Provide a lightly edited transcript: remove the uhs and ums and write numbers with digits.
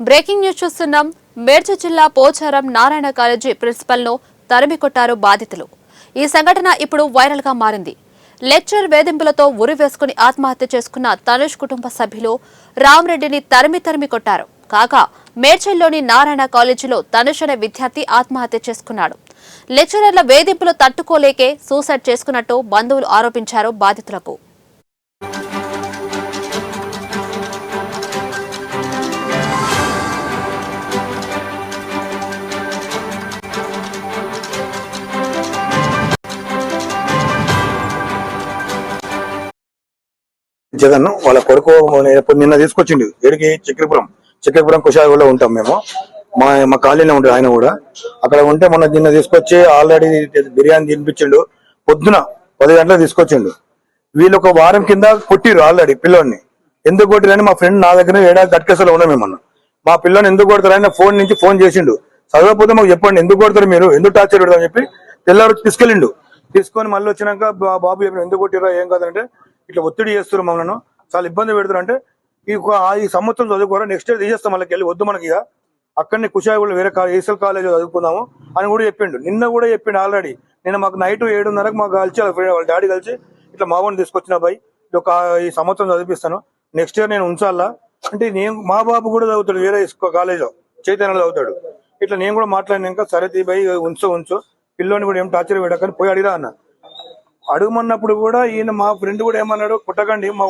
Breaking news చూస్తున్నాం. మేడ్చల్ జిల్లా Pocharam Narayana college principal ను తరిమి కొట్టారు బాధితులు. ఈ సంఘటన ఇప్పుడు వైరల్ గా మారింది. లెక్చర్ వేధింపులతో ఉరి వేసుకుని ఆత్మహత్య చేసుకున్న తనుష్ కుటుంబ సభ్యులు రామరెడ్డిని తరిమి కొట్టారు. కాగా మేడ్చల్లోని నారాయణ కాలేజీలో తనుష్ అనే విద్యార్థి ఆత్మహత్య చేసుకున్నాడు. లెక్చరర్ల వేధింపులు తట్టుకోలేకే సూసైడ్ చేసుకున్నట్టు బంధువులు ఆరోపించారు. బాధితులకు జగన్ వాళ్ళ కొడుకు నిన్న తీసుకొచ్చిండు. ఏడికి చక్రపురం కుషాయిలో ఉంటాం మేము. మా కాలనీలో ఉంటుంది ఆయన కూడా. అక్కడ ఉంటే నిన్న తీసుకొచ్చి ఆల్రెడీ బిర్యానీ తినిపించిండు. పొద్దున 10 గంటలకు తీసుకొచ్చిండు. వీళ్ళు ఒక వారం కింద కొట్టిరు ఆల్రెడీ పిల్లోడిని. ఎందుకు కొట్టిరని మా ఫ్రెండ్ నా దగ్గర గట్కేసలో ఉన్నాం మేమన్నా. మా పిల్లని ఎందుకు కొడతారని ఫోన్ నుంచి ఫోన్ చేసిండు. చదవకపోతే మాకు చెప్పండి, ఎందుకు కొడతారు మీరు, ఎందుకు టార్చర్ పెడతారని చెప్పి తెల్లారు తీసుకెళ్ళిండు. తీసుకొని మళ్ళీ వచ్చినాక బాబు చెప్పిన ఎందుకు కొట్టిరా ఏం కాదంటే ఇట్లా ఒత్తిడి చేస్తారు మమ్మల్ని, చాలా ఇబ్బంది పెడతారు అంటే ఈ సంవత్సరం చదువుకోరా, నెక్స్ట్ ఇయర్ తీసేస్తాం, మళ్ళీ వెళ్ళి వద్దు మనకి ఇక అక్కడనే కుషాయిగూడ వేరే ఏసల్ కాలేజ్ చదువుకుందాము అని కూడా చెప్పిండు. నిన్న కూడా చెప్పిండు ఆల్రెడీ. నిన్న మాకు నైట్ 7:30కు మాకు కలిసి వాళ్ళ డాడీ కలిసి ఇట్లా మావోని తీసుకొచ్చిన బాయ్ ఈ సంవత్సరం చదివిస్తాను, నెక్స్ట్ ఇయర్ నేను ఉంచాలా అంటే మా బాబు కూడా చదువుతాడు వేరే కాలేజ్ చైతన్యలో చదువుతాడు. ఇట్లా నేను కూడా మాట్లాడినాక సరే తీ బాయ్ ఉంచు పిల్లోని కూడా ఏం టార్చర్ పెట్టకని పోయి అడిగిరా అన్న. అడుగుమన్నప్పుడు కూడా ఈయన మా ఫ్రెండ్ కూడా ఏమన్నాడు, కుట్టకండి మా